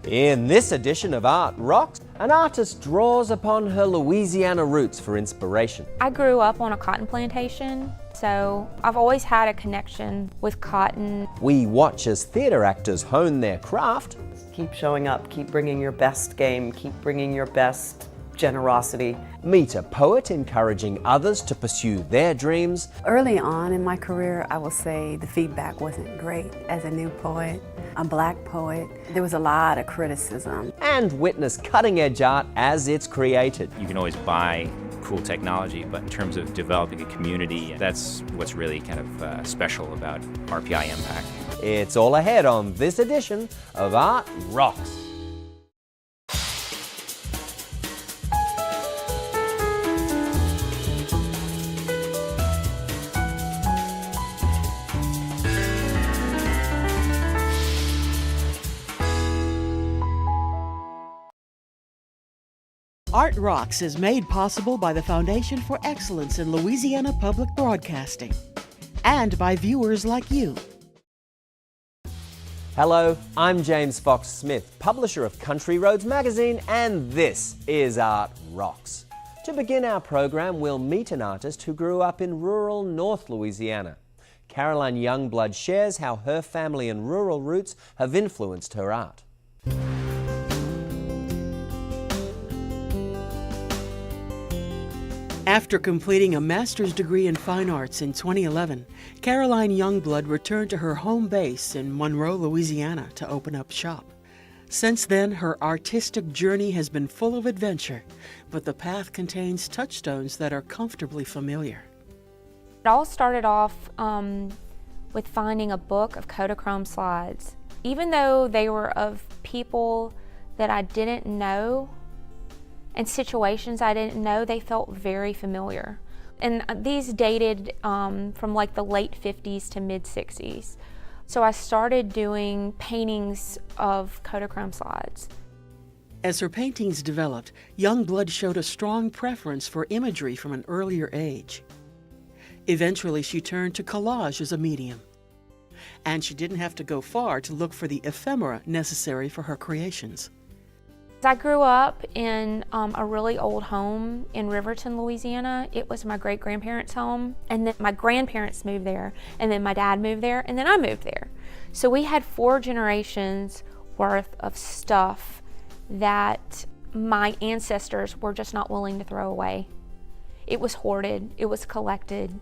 In this edition of Art Rocks, an artist draws upon her Louisiana roots for inspiration. I grew up on a cotton plantation, so I've always had a connection with cotton. We watch as theatre actors hone their craft. Keep showing up, keep bringing your best game, keep bringing your best generosity. Meet a poet encouraging others to pursue their dreams. Early on in my career, I will say the feedback wasn't great. As a new poet, a black poet, there was a lot of criticism. And witness cutting-edge art as it's created. You can always buy cool technology, but in terms of developing a community, that's what's really kind of special about RPI EMPAC. It's all ahead on this edition of Art Rocks. Art Rocks is made possible by the Foundation for Excellence in Louisiana Public Broadcasting and by viewers like you. Hello, I'm James Fox Smith, publisher of Country Roads magazine, and this is Art Rocks. To begin our program, we'll meet an artist who grew up in rural North Louisiana. Caroline Youngblood shares how her family and rural roots have influenced her art. After completing a master's degree in fine arts in 2011, Caroline Youngblood returned to her home base in Monroe, Louisiana to open up shop. Since then, her artistic journey has been full of adventure, but the path contains touchstones that are comfortably familiar. It all started off with finding a book of Kodachrome slides. Even though they were of people that I didn't know, and situations I didn't know, they felt very familiar. And these dated from like the late 50s to mid 60s. So I started doing paintings of Kodachrome slides. As her paintings developed, Youngblood showed a strong preference for imagery from an earlier age. Eventually, she turned to collage as a medium. And she didn't have to go far to look for the ephemera necessary for her creations. I grew up in a really old home in Riverton, Louisiana. It was my great-grandparents' home, and then my grandparents moved there, and then my dad moved there, and then I moved there. So we had 4 generations worth of stuff that my ancestors were just not willing to throw away. It was hoarded, it was collected,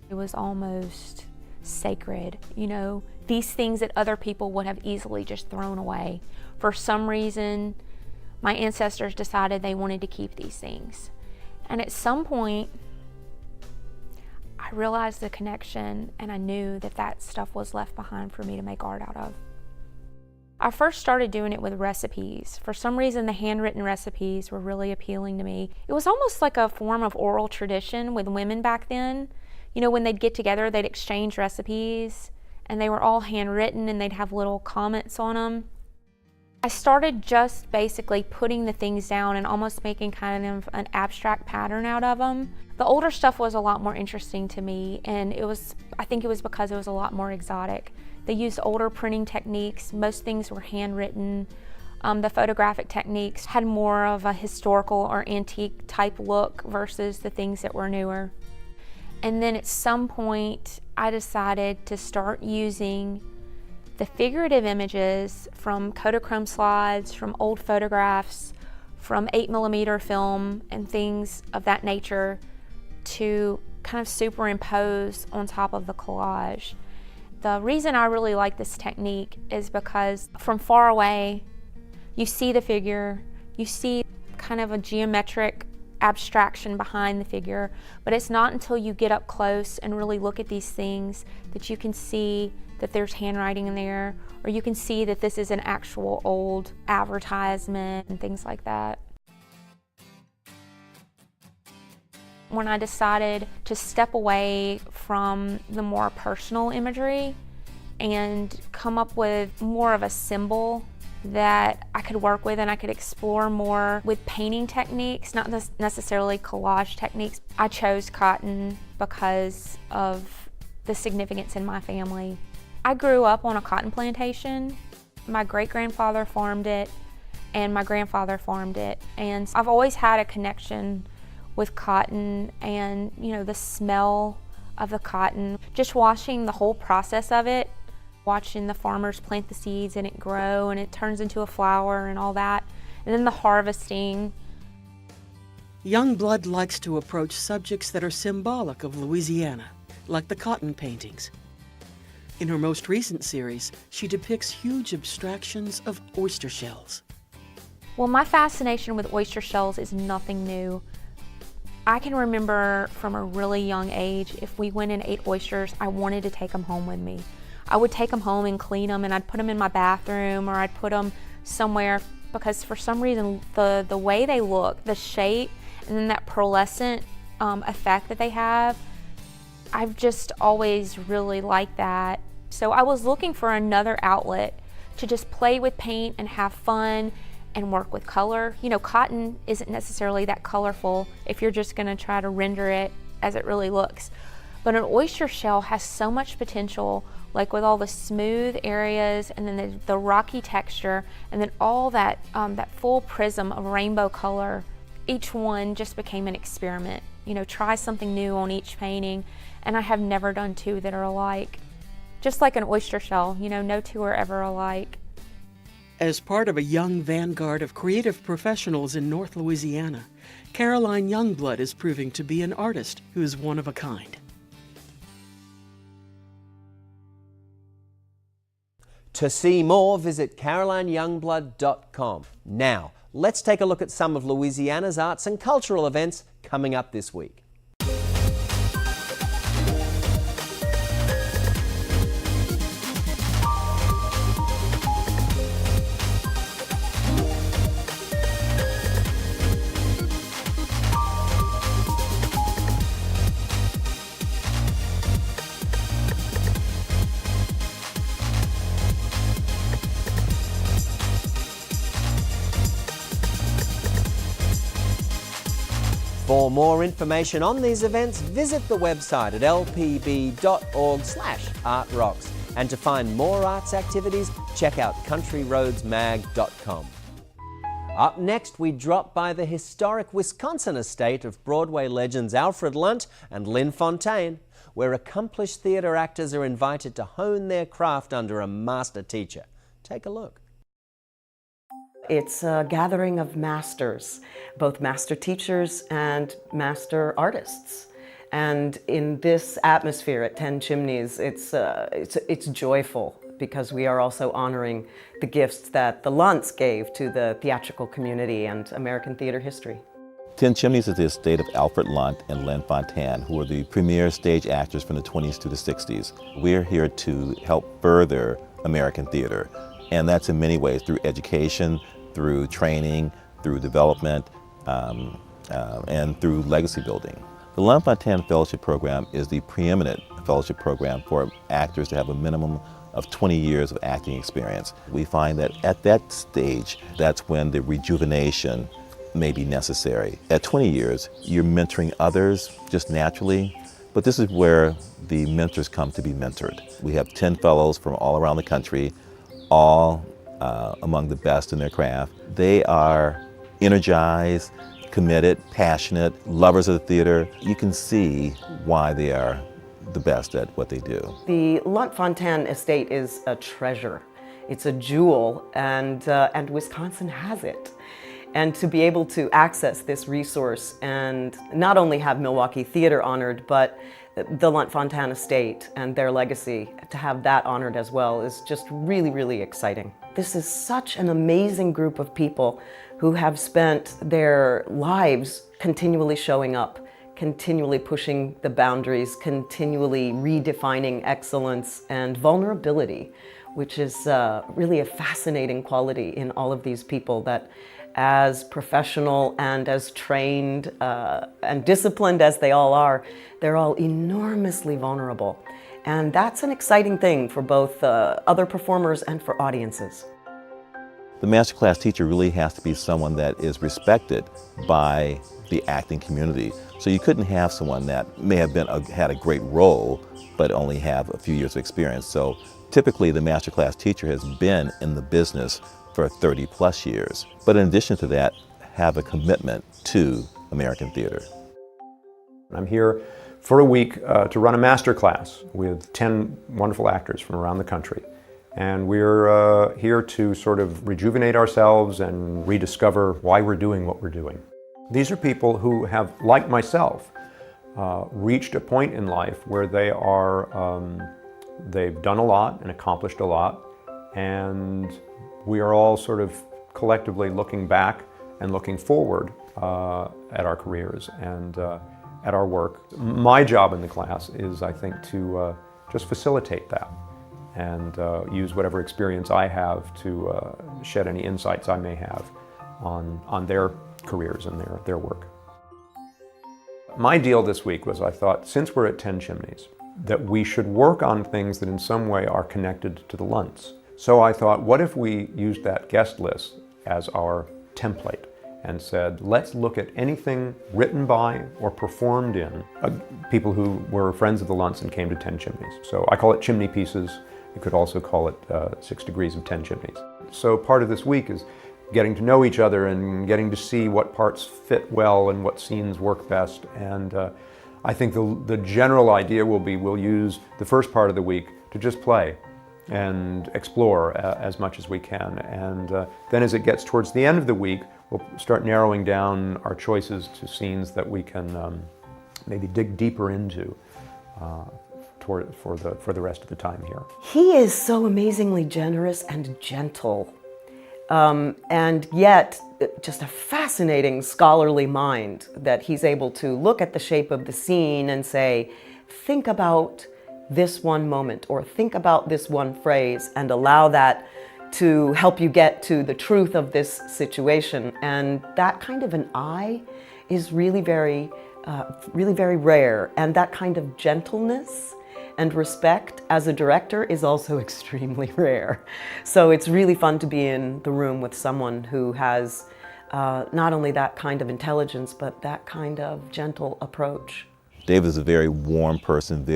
it was almost sacred, you know, these things that other people would have easily just thrown away. For some reason, my ancestors decided they wanted to keep these things. And at some point, I realized the connection, and I knew that that stuff was left behind for me to make art out of. I first started doing it with recipes. For some reason, the handwritten recipes were really appealing to me. It was almost like a form of oral tradition with women back then. You know, when they'd get together, they'd exchange recipes, and they were all handwritten, and they'd have little comments on them. I started just basically putting the things down and almost making kind of an abstract pattern out of them. The older stuff was a lot more interesting to me, and I think it was because it was a lot more exotic. They used older printing techniques. Most things were handwritten. The photographic techniques had more of a historical or antique type look versus the things that were newer. And then at some point, I decided to start using the figurative images from Kodachrome slides, from old photographs, from 8mm film and things of that nature to kind of superimpose on top of the collage. The reason I really like this technique is because from far away, you see the figure, you see kind of a geometric abstraction behind the figure, but it's not until you get up close and really look at these things that you can see that there's handwriting in there, or you can see that this is an actual old advertisement and things like that. When I decided to step away from the more personal imagery and come up with more of a symbol that I could work with and I could explore more with painting techniques, not necessarily collage techniques, I chose cotton because of the significance in my family. I grew up on a cotton plantation. My great-grandfather farmed it. and my grandfather farmed it. And I've always had a connection with cotton and, you know, the smell of the cotton. Just watching the whole process of it, watching the farmers plant the seeds and it grow and it turns into a flower and all that, and then the harvesting. Youngblood likes to approach subjects that are symbolic of Louisiana, like the cotton paintings. In her most recent series, she depicts huge abstractions of oyster shells. Well, my fascination with oyster shells is nothing new. I can remember from a really young age, if we went and ate oysters, I wanted to take them home with me. I would take them home and clean them, and I'd put them in my bathroom, or I'd put them somewhere, because for some reason the way they look, the shape, and then that pearlescent effect that they have, I've just always really liked that. So I was looking for another outlet to just play with paint and have fun and work with color. You know, cotton isn't necessarily that colorful if you're just gonna try to render it as it really looks. But an oyster shell has so much potential, like with all the smooth areas and then the rocky texture, and then all that, that full prism of rainbow color. Each one just became an experiment. You know, try something new on each painting, and I have never done two that are alike. Just like an oyster shell, you know, no two are ever alike. As part of a young vanguard of creative professionals in North Louisiana, Caroline Youngblood is proving to be an artist who is one of a kind. To see more, visit CarolineYoungblood.com. Now, let's take a look at some of Louisiana's arts and cultural events coming up this week. For more information on these events, visit the website at lpb.org/artrocks. And to find more arts activities, check out countryroadsmag.com. Up next, we drop by the historic Wisconsin estate of Broadway legends Alfred Lunt and Lynn Fontanne, where accomplished theater actors are invited to hone their craft under a master teacher. Take a look. It's a gathering of masters, both master teachers and master artists. And in this atmosphere at 10 Chimneys, it's joyful, because we are also honoring the gifts that the Lunts gave to the theatrical community and American theater history. 10 Chimneys is the estate of Alfred Lunt and Lynn Fontanne, who are the premier stage actors from the 20s to the 60s. We're here to help further American theater, and that's in many ways through education, through training, through development, and through legacy building. The Lunt Fontanne Fellowship Program is the preeminent fellowship program for actors to have a minimum of 20 years of acting experience. We find that at that stage, that's when the rejuvenation may be necessary. At 20 years, you're mentoring others just naturally, but this is where the mentors come to be mentored. We have 10 fellows from all around the country, all among the best in their craft. They are energized, committed, passionate, lovers of the theater. You can see why they are the best at what they do. The Lunt Fontanne estate is a treasure. It's a jewel, and Wisconsin has it. And to be able to access this resource and not only have Milwaukee theater honored, but the Lunt Fontanne estate and their legacy, to have that honored as well, is just really, really exciting. This is such an amazing group of people who have spent their lives continually showing up, continually pushing the boundaries, continually redefining excellence and vulnerability, which is really a fascinating quality in all of these people, that as professional and as trained and disciplined as they all are, they're all enormously vulnerable. And that's an exciting thing for both other performers and for audiences. The masterclass teacher really has to be someone that is respected by the acting community. So you couldn't have someone that may have had a great role, but only have a few years of experience. So typically the masterclass teacher has been in the business for 30 plus years. But in addition to that, have a commitment to American theater. I'm here for a week to run a master class with 10 wonderful actors from around the country. And we're here to sort of rejuvenate ourselves and rediscover why we're doing what we're doing. These are people who have, like myself, reached a point in life where they are, they've done a lot and accomplished a lot, and we are all sort of collectively looking back and looking forward at our careers and at our work. My job in the class is, I think, to just facilitate that and use whatever experience I have to shed any insights I may have on their careers and their work. My deal this week was, I thought, since we're at 10 Chimneys, that we should work on things that in some way are connected to the Lunts. So I thought, what if we used that guest list as our template and said, let's look at anything written by or performed in people who were friends of the Lunts and came to 10 Chimneys. So I call it Chimney Pieces. You could also call it 6 Degrees of 10 Chimneys. So part of this week is getting to know each other and getting to see what parts fit well and what scenes work best. And I think the general idea will be we'll use the first part of the week to just play and explore as much as we can. And then as it gets towards the end of the week, we'll start narrowing down our choices to scenes that we can maybe dig deeper into for the rest of the time here. He is so amazingly generous and gentle, and yet just a fascinating scholarly mind that he's able to look at the shape of the scene and say, think about this one moment or think about this one phrase, and allow that to help you get to the truth of this situation. And that kind of an eye is really very rare, and that kind of gentleness and respect as a director is also extremely rare. So it's really fun to be in the room with someone who has not only that kind of intelligence, but that kind of gentle approach. David is a very warm person,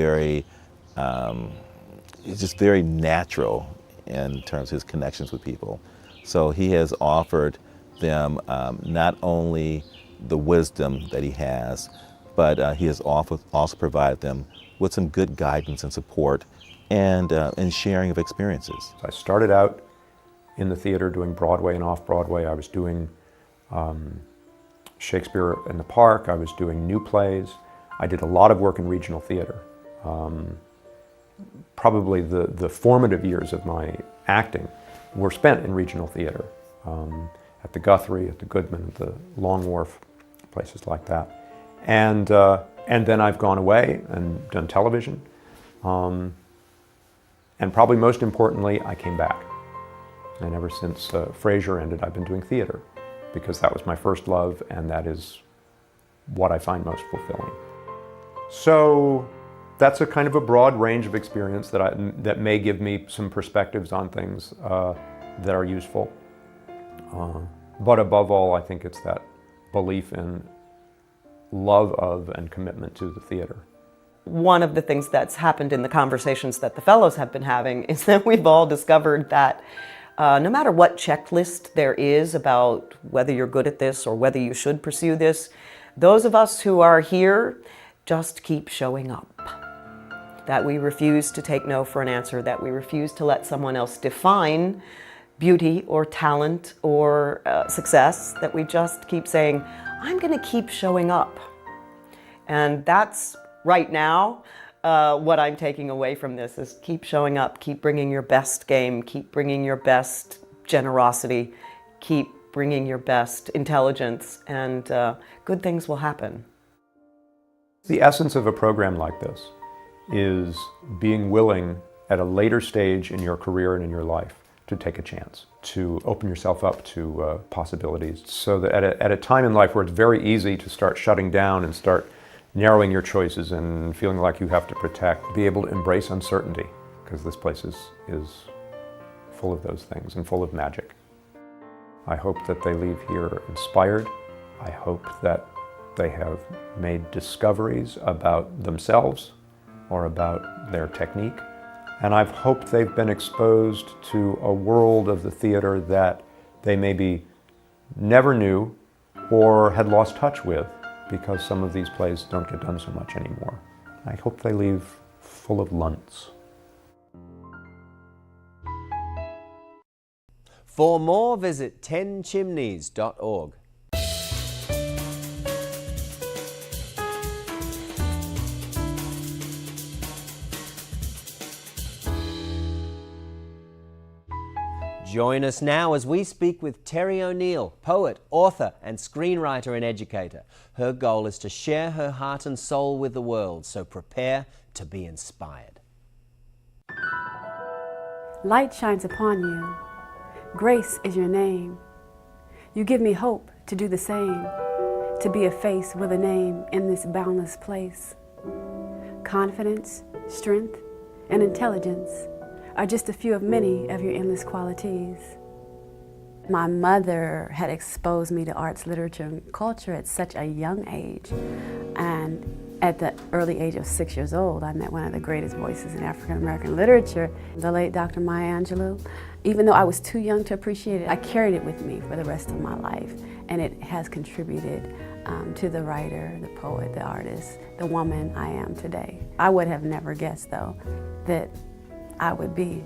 he's just very natural in terms of his connections with people. So he has offered them not only the wisdom that he has, but he has also provided them with some good guidance and support and sharing of experiences. I started out in the theater doing Broadway and off-Broadway. I was doing Shakespeare in the Park. I was doing new plays. I did a lot of work in regional theater. Probably the formative years of my acting were spent in regional theater, at the Guthrie, at the Goodman, at the Long Wharf, places like that. And then I've gone away and done television. And probably most importantly, I came back. And ever since Frasier ended, I've been doing theater, because that was my first love, and that is what I find most fulfilling. So that's a kind of a broad range of experience that may give me some perspectives on things that are useful. But above all, I think it's that belief in love of and commitment to the theater. One of the things that's happened in the conversations that the fellows have been having is that we've all discovered that no matter what checklist there is about whether you're good at this or whether you should pursue this, those of us who are here just keep showing up. That we refuse to take no for an answer, that we refuse to let someone else define beauty or talent or success, that we just keep saying, I'm going to keep showing up. And that's, right now, what I'm taking away from this is keep showing up, keep bringing your best game, keep bringing your best generosity, keep bringing your best intelligence, and good things will happen. The essence of a program like this is being willing at a later stage in your career and in your life to take a chance, to open yourself up to possibilities, so that at a time in life where it's very easy to start shutting down and start narrowing your choices and feeling like you have to protect, be able to embrace uncertainty, because this place is full of those things and full of magic. I hope that they leave here inspired. I hope that they have made discoveries about themselves or about their technique. And I've hoped they've been exposed to a world of the theater that they maybe never knew or had lost touch with because some of these plays don't get done so much anymore. I hope they leave full of lunts. For more, visit 10chimneys.org. Join us now as we speak with Terry ONeal, poet, author, and screenwriter and educator. Her goal is to share her heart and soul with the world, so prepare to be inspired. Light shines upon you. Grace is your name. You give me hope to do the same, to be a face with a name in this boundless place. Confidence, strength, and intelligence are just a few of many of your endless qualities. My mother had exposed me to arts, literature, and culture at such a young age. And at the early age of 6 years old, I met one of the greatest voices in African American literature, the late Dr. Maya Angelou. Even though I was too young to appreciate it, I carried it with me for the rest of my life. And it has contributed to the writer, the poet, the artist, the woman I am today. I would have never guessed, though, that I would be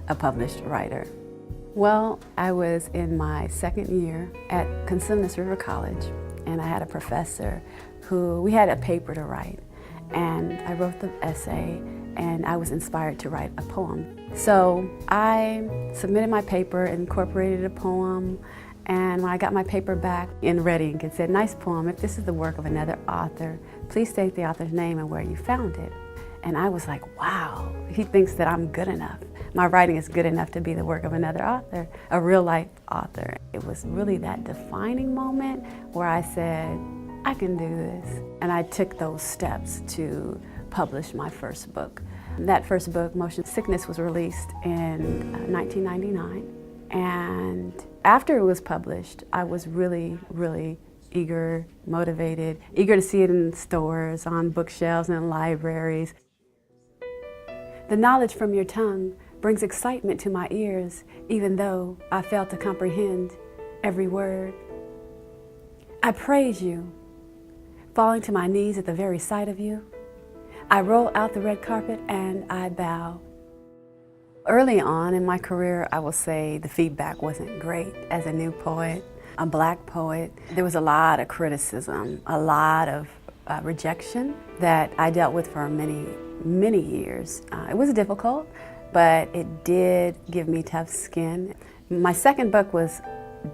a published writer. Well, I was in my second year at Consumnes River College, and I had a professor who, we had a paper to write, and I wrote the essay, and I was inspired to write a poem. So I submitted my paper, incorporated a poem, and when I got my paper back in red ink, it said, "Nice poem. If this is the work of another author, please state the author's name and where you found it." And I was like, wow, he thinks that I'm good enough. My writing is good enough to be the work of another author, a real-life author. It was really that defining moment where I said, I can do this. And I took those steps to publish my first book. That first book, Motion Sickness, was released in 1999. And after it was published, I was really, really eager, motivated, eager to see it in stores, on bookshelves, and in libraries. The knowledge from your tongue brings excitement to my ears, even though I fail to comprehend every word. I praise you, falling to my knees at the very sight of you. I roll out the red carpet and I bow. Early on in my career, I will say the feedback wasn't great. As a new poet, a black poet, there was a lot of criticism, a lot of rejection that I dealt with for many years. It was difficult, but it did give me tough skin. My second book was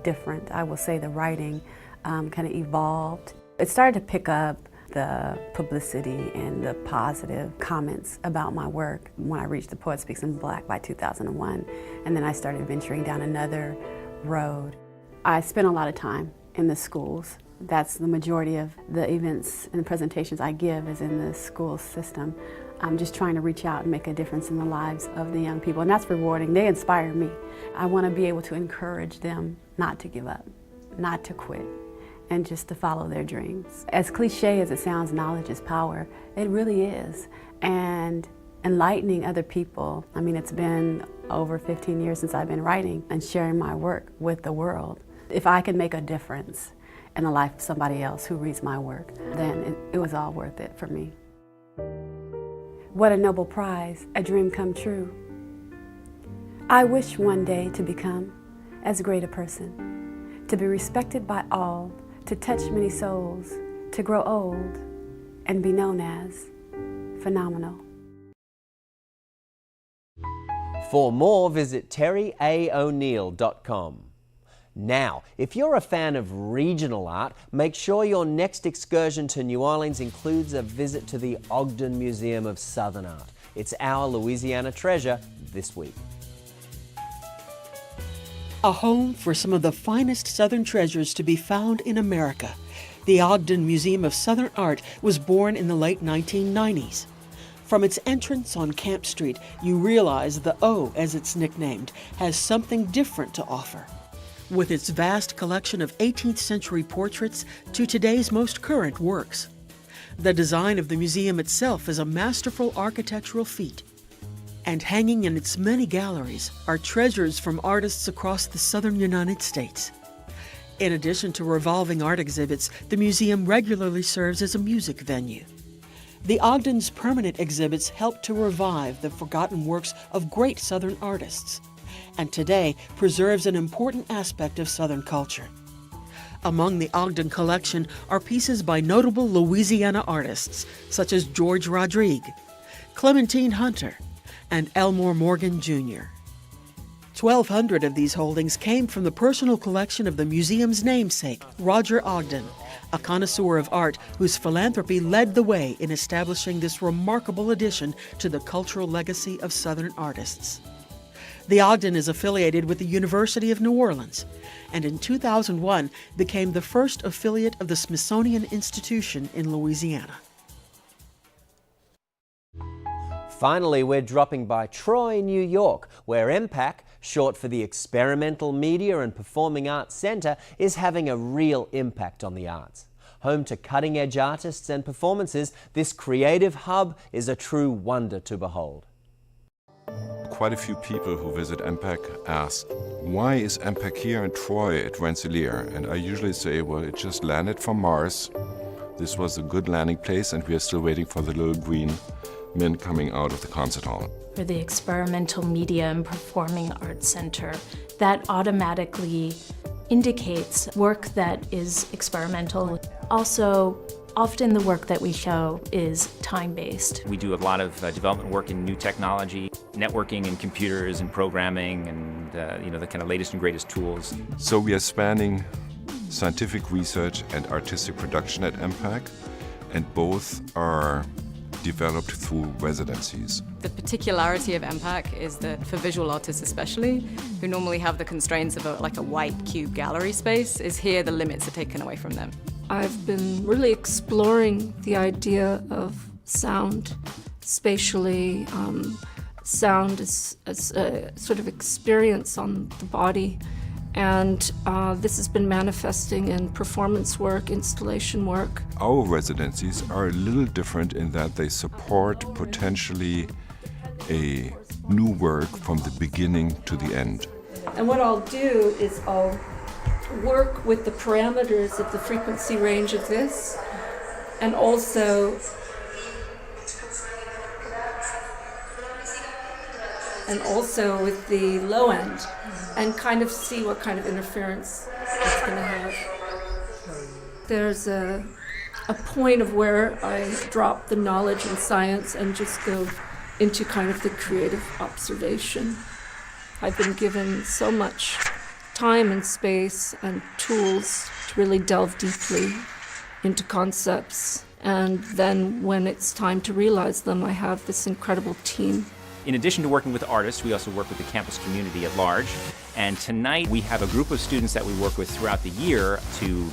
different. I will say the writing kind of evolved. It started to pick up the publicity and the positive comments about my work when I reached The Poet Speaks in Black by 2001. And then I started venturing down another road. I spent a lot of time in the schools. That's the majority of the events and the presentations I give is in the school system. I'm just trying to reach out and make a difference in the lives of the young people, and that's rewarding. They inspire me. I want to be able to encourage them not to give up, not to quit, and just to follow their dreams. As cliche as it sounds, knowledge is power. It really is. And enlightening other people. I mean, it's been over 15 years since I've been writing and sharing my work with the world. If I can make a difference in the life of somebody else who reads my work, then it was all worth it for me. What a noble prize, a dream come true. I wish one day to become as great a person, to be respected by all, to touch many souls, to grow old and be known as phenomenal. For more, visit terryaoneal.com. Now, if you're a fan of regional art, make sure your next excursion to New Orleans includes a visit to the Ogden Museum of Southern Art. It's our Louisiana treasure this week. A home for some of the finest Southern treasures to be found in America. The Ogden Museum of Southern Art was born in the late 1990s. From its entrance on Camp Street, you realize the O, as it's nicknamed, has something different to offer. With its vast collection of 18th century portraits to today's most current works. The design of the museum itself is a masterful architectural feat. And hanging in its many galleries are treasures from artists across the southern United States. In addition to revolving art exhibits, the museum regularly serves as a music venue. The Ogden's permanent exhibits help to revive the forgotten works of great Southern artists, and today preserves an important aspect of Southern culture. Among the Ogden collection are pieces by notable Louisiana artists such as George Rodrigue, Clementine Hunter, and Elmore Morgan Jr. 1,200 of these holdings came from the personal collection of the museum's namesake, Roger Ogden, a connoisseur of art whose philanthropy led the way in establishing this remarkable addition to the cultural legacy of Southern artists. The Ogden is affiliated with the University of New Orleans, and in 2001 became the first affiliate of the Smithsonian Institution in Louisiana. Finally, we're dropping by Troy, New York, where EMPAC, short for the Experimental Media and Performing Arts Center, is having a real impact on the arts. Home to cutting-edge artists and performances, this creative hub is a true wonder to behold. Quite a few people who visit EMPAC ask, why is EMPAC here in Troy at Rensselaer? And I usually say, well, it just landed from Mars. This was a good landing place, and we are still waiting for the little green men coming out of the concert hall. For the Experimental Media and Performing Arts Center, that automatically indicates work that is experimental. Also, often the work that we show is time-based. We do a lot of development work in new technology, networking and computers and programming and the kind of latest and greatest tools. So we are spanning scientific research and artistic production at EMPAC, and both are developed through residencies. The particularity of EMPAC is that for visual artists especially, who normally have the constraints of a white cube gallery space, is here the limits are taken away from them. I've been really exploring the idea of sound spatially. Sound is a sort of experience on the body, and this has been manifesting in performance work, installation work. Our residencies are a little different in that they support potentially a new work from the beginning to the end. And what I'll do is I'll work with the parameters of the frequency range of this, and also with the low end, and kind of see what kind of interference it's going to have. There's a point of where I drop the knowledge and science and just go into kind of the creative observation. I've been given so much time and space and tools to really delve deeply into concepts, and then when it's time to realize them, I have this incredible team. In addition to working with artists, we also work with the campus community at large. And tonight we have a group of students that we work with throughout the year to,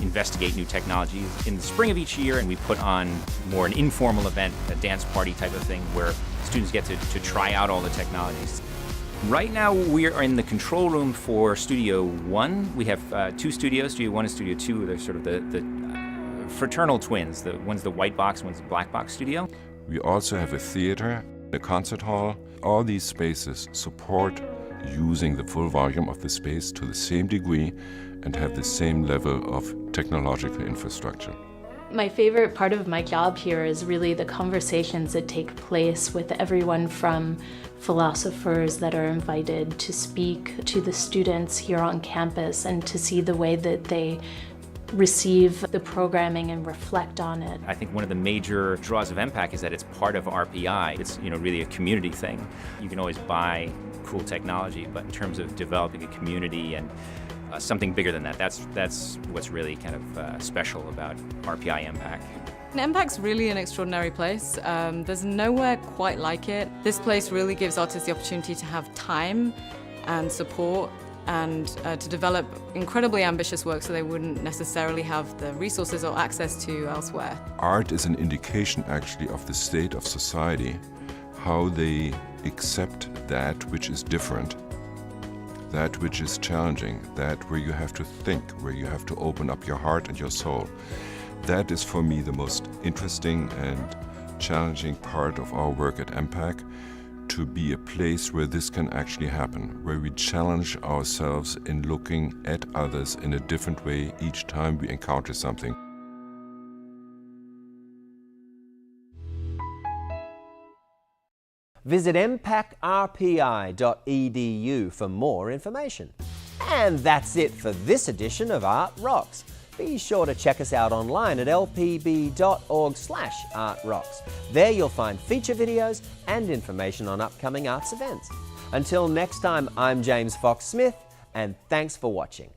investigate new technologies. In the spring of each year, and we put on more an informal event, a dance party type of thing, where students get to try out all the technologies. Right now we are in the control room for Studio 1. We have two studios, Studio 1 and Studio 2. They're sort of the fraternal twins. One's the white box, one's the black box studio. We also have a theater, a concert hall. All these spaces support using the full volume of the space to the same degree and have the same level of technological infrastructure. My favorite part of my job here is really the conversations that take place with everyone from philosophers that are invited to speak to the students here on campus, and to see the way that they receive the programming and reflect on it. I think one of the major draws of EMPAC is that it's part of RPI. It's really a community thing. You can always buy cool technology, but in terms of developing a community and something bigger than that, that's what's really kind of special about RPI EMPAC. EMPAC's really an extraordinary place. There's nowhere quite like it. This place really gives artists the opportunity to have time and support, and to develop incredibly ambitious work so they wouldn't necessarily have the resources or access to elsewhere. Art is an indication actually of the state of society, how they accept that which is different, that which is challenging, that where you have to think, where you have to open up your heart and your soul. That is for me the most interesting and challenging part of our work at EMPAC, to be a place where this can actually happen, where we challenge ourselves in looking at others in a different way each time we encounter something. Visit empacrpi.edu for more information. And that's it for this edition of Art Rocks. Be sure to check us out online at lpb.org/artrocks. There you'll find feature videos and information on upcoming arts events. Until next time, I'm James Fox Smith, and thanks for watching.